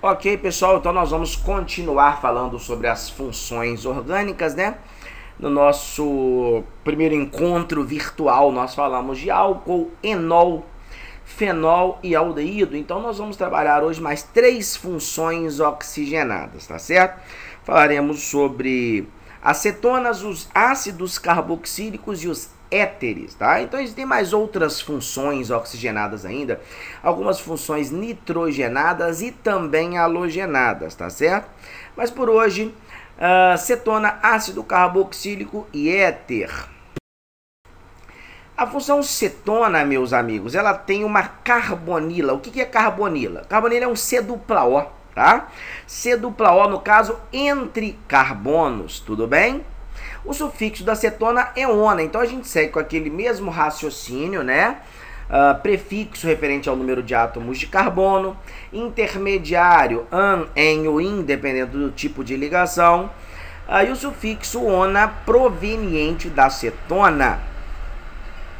Ok, pessoal, então nós vamos continuar falando sobre as funções orgânicas, né? No nosso primeiro encontro virtual, nós falamos de álcool, enol, fenol e aldeído. Então nós vamos trabalhar hoje mais 3 funções oxigenadas, tá certo? Falaremos sobre acetonas, os ácidos carboxílicos e os éteres, tá? Então existem mais outras funções oxigenadas ainda, algumas funções nitrogenadas e também halogenadas, tá certo? Mas por hoje, cetona, ácido carboxílico e éter. A função cetona, meus amigos, ela tem uma carbonila. O que é carbonila? Carbonila é um C-O, tá? C-O, no caso, entre carbonos, tudo bem? O sufixo da cetona é ona, então a gente segue com aquele mesmo raciocínio, né? Prefixo referente ao número de átomos de carbono, intermediário an, en ou in, dependendo do tipo de ligação, e o sufixo ona proveniente da cetona.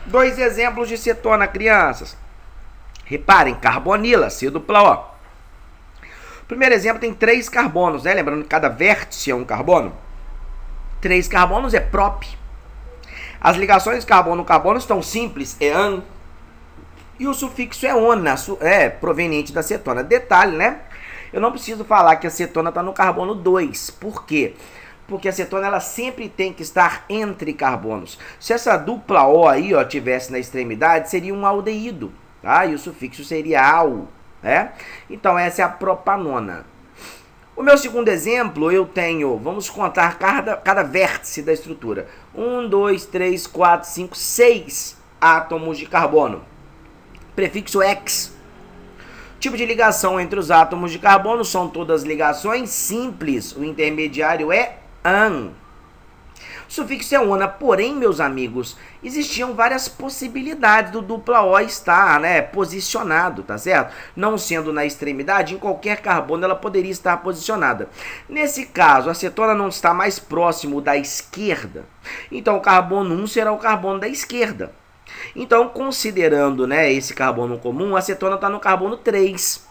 2 exemplos de cetona, crianças. Reparem, carbonila, C-O. Primeiro exemplo tem 3 carbonos, né? Lembrando que cada vértice é um carbono. 3 carbonos é prop. As ligações carbono-carbono estão simples, é an. E o sufixo é ona, proveniente da cetona. Detalhe, né? Eu não preciso falar que a cetona está no carbono 2. Por quê? Porque a cetona ela sempre tem que estar entre carbonos. Se essa dupla O aí tivesse na extremidade, seria um aldeído, tá? E o sufixo seria al, né? Então essa é a propanona. O meu segundo exemplo, eu tenho, vamos contar cada vértice da estrutura. 1, 2, 3, 4, 5, 6 átomos de carbono. Prefixo X. Tipo de ligação entre os átomos de carbono são todas ligações simples. O intermediário é an. O sufixo é ona, porém, meus amigos, existiam várias possibilidades do dupla O estar, né, posicionado, tá certo? Não sendo na extremidade, em qualquer carbono ela poderia estar posicionada. Nesse caso, a cetona não está mais próximo da esquerda, então o carbono 1 será o carbono da esquerda. Então, considerando, né, esse carbono comum, a cetona está no carbono 3.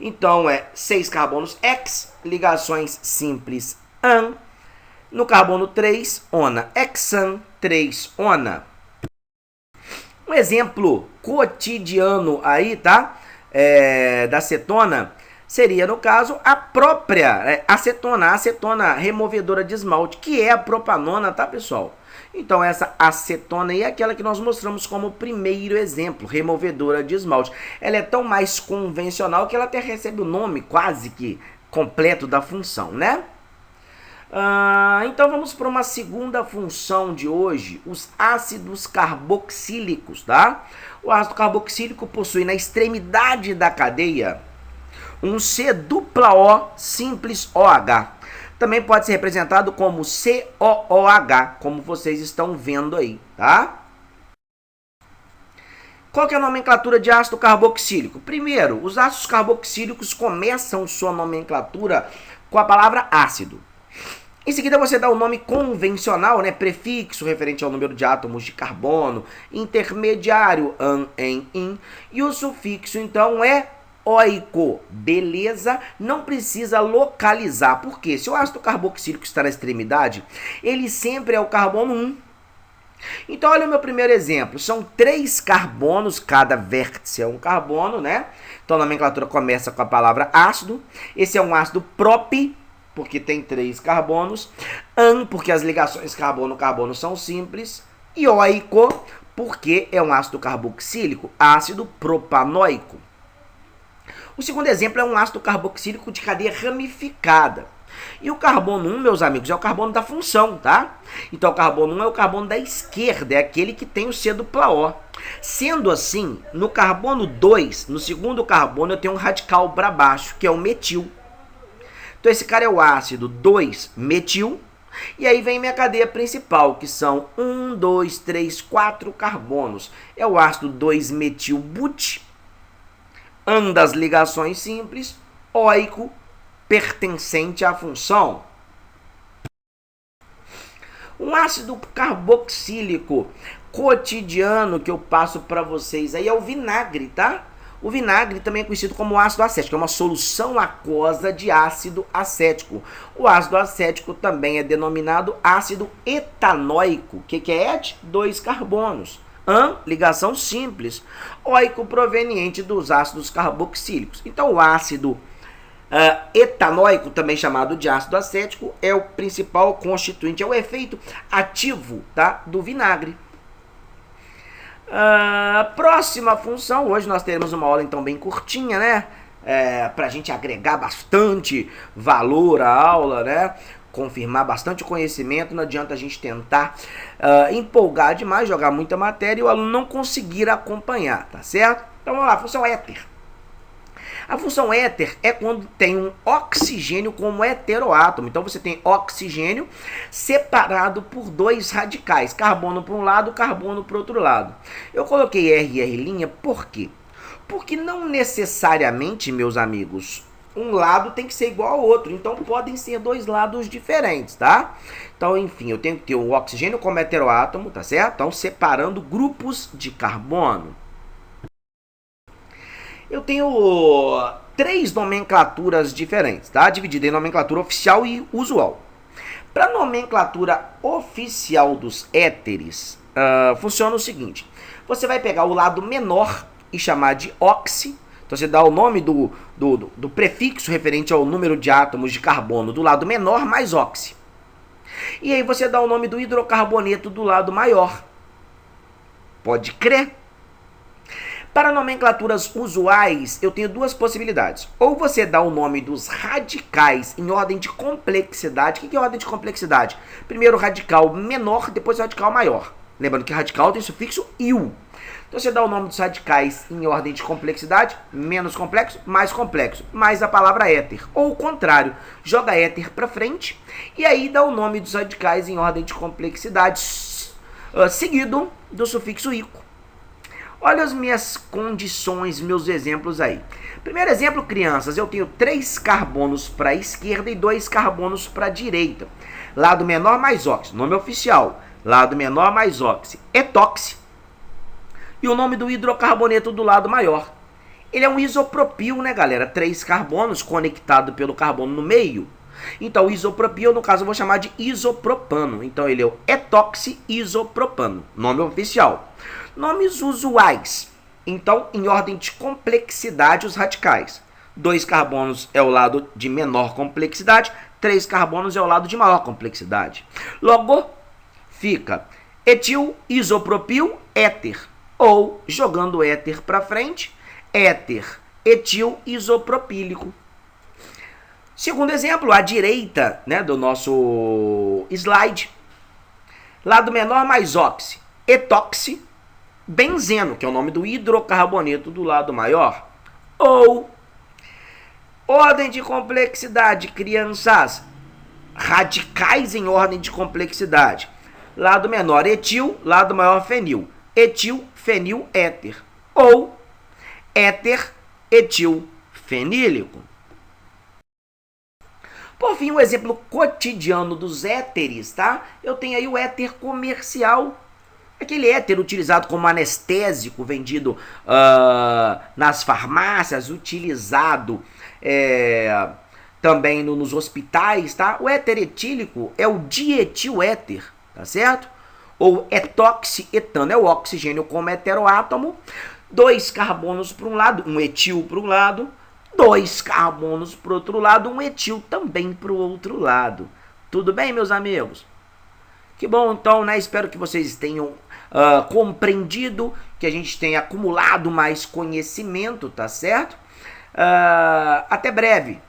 Então, 6 carbonos X, ligações simples an. No carbono 3, ona. Hexan, 3, ona. Um exemplo cotidiano aí, tá? Da cetona seria, no caso, a própria acetona removedora de esmalte, que é a propanona, tá, pessoal? Então, essa acetona aí é aquela que nós mostramos como primeiro exemplo, removedora de esmalte. Ela é tão mais convencional que ela até recebe o nome quase que completo da função, né? Então vamos para uma segunda função de hoje, os ácidos carboxílicos, tá? O ácido carboxílico possui na extremidade da cadeia um C-O simples OH. Também pode ser representado como COOH, como vocês estão vendo aí, tá? Qual que é a nomenclatura de ácido carboxílico? Primeiro, os ácidos carboxílicos começam sua nomenclatura com a palavra ácido. Em seguida, você dá o nome convencional, né, prefixo referente ao número de átomos de carbono, intermediário an, en, in, e o sufixo, então, é oico. Beleza? Não precisa localizar. Por quê? Se o ácido carboxílico está na extremidade, ele sempre é o carbono 1. Então, olha o meu primeiro exemplo. São 3 carbonos, cada vértice é um carbono, né? Então, a nomenclatura começa com a palavra ácido. Esse é um ácido prop, porque tem 3 carbonos, an, porque as ligações carbono-carbono são simples, e oico, porque é um ácido carboxílico, ácido propanoico. O segundo exemplo é um ácido carboxílico de cadeia ramificada. E o carbono 1, meus amigos, é o carbono da função, tá? Então, o carbono 1 é o carbono da esquerda, é aquele que tem o C-O. Sendo assim, no carbono 2, no segundo carbono, eu tenho um radical para baixo, que é o metil. Então, esse cara é o ácido 2-metil. E aí vem minha cadeia principal, que são 1, 2, 3, 4 carbonos. É o ácido 2-metil-but. Das ligações simples. Oico, pertencente à função. Um ácido carboxílico cotidiano que eu passo para vocês aí é o vinagre, tá? O vinagre também é conhecido como ácido acético, é uma solução aquosa de ácido acético. O ácido acético também é denominado ácido etanóico. O que é et? 2 carbonos. Ligação simples. Óico proveniente dos ácidos carboxílicos. Então, o ácido etanóico, também chamado de ácido acético, é o principal constituinte, é o efeito ativo, tá, do vinagre. Próxima função, hoje nós teremos uma aula então bem curtinha, né? Para a gente agregar bastante valor à aula, né? Confirmar bastante o conhecimento, não adianta a gente tentar empolgar demais, jogar muita matéria e o aluno não conseguir acompanhar, tá certo? Então vamos lá, função éter. A função éter é quando tem um oxigênio como heteroátomo. Então você tem oxigênio separado por 2 radicais, carbono para um lado, carbono para o outro lado. Eu coloquei R e R', por quê? Porque não necessariamente, meus amigos, um lado tem que ser igual ao outro. Então podem ser 2 lados diferentes, tá? Então, enfim, eu tenho que ter o oxigênio como heteroátomo, tá certo? Então, separando grupos de carbono. Eu tenho 3 nomenclaturas diferentes, tá? Dividida em nomenclatura oficial e usual. Para a nomenclatura oficial dos éteres, funciona o seguinte. Você vai pegar o lado menor e chamar de oxi. Então você dá o nome do prefixo referente ao número de átomos de carbono do lado menor mais oxi. E aí você dá o nome do hidrocarboneto do lado maior. Pode crer? Para nomenclaturas usuais, eu tenho 2 possibilidades. Ou você dá o nome dos radicais em ordem de complexidade. O que é ordem de complexidade? Primeiro o radical menor, depois o radical maior. Lembrando que radical tem sufixo -il. Então você dá o nome dos radicais em ordem de complexidade, menos complexo, mais a palavra éter. Ou o contrário, joga éter para frente e aí dá o nome dos radicais em ordem de complexidade, seguido do sufixo -ico. Olha as minhas condições, meus exemplos aí. Primeiro exemplo, crianças, eu tenho 3 carbonos para a esquerda e 2 carbonos para a direita. Lado menor mais óxido, nome oficial. Lado menor mais óxido, etóxi. E o nome do hidrocarboneto do lado maior. Ele é um isopropil, né, galera? 3 carbonos conectado pelo carbono no meio. Então, o isopropil, no caso, eu vou chamar de isopropano. Então, ele é o etoxi-isopropano, nome oficial. Nomes usuais. Então, em ordem de complexidade, os radicais. 2 carbonos é o lado de menor complexidade, 3 carbonos é o lado de maior complexidade. Logo, fica etil, isopropil, éter. Ou, jogando éter para frente, éter, etil, isopropílico. Segundo exemplo, à direita, né, do nosso slide. Lado menor mais óxido, etóxi, benzeno, que é o nome do hidrocarboneto do lado maior. Ou, ordem de complexidade, crianças, radicais em ordem de complexidade. Lado menor etil, lado maior fenil. Etil, fenil, éter. Ou, éter, etil, fenílico. Por fim, um exemplo cotidiano dos éteres, tá? Eu tenho aí o éter comercial. Aquele éter utilizado como anestésico, vendido nas farmácias, utilizado também nos hospitais, tá? O éter etílico é o dietiléter, tá certo? Ou etoxietano, é o oxigênio como heteroátomo. 2 carbonos para um lado, um etil para um lado. 2 carbonos para o outro lado, um etil também para o outro lado. Tudo bem, meus amigos? Que bom, então, né? Espero que vocês tenham compreendido, que a gente tenha acumulado mais conhecimento, tá certo? Até breve.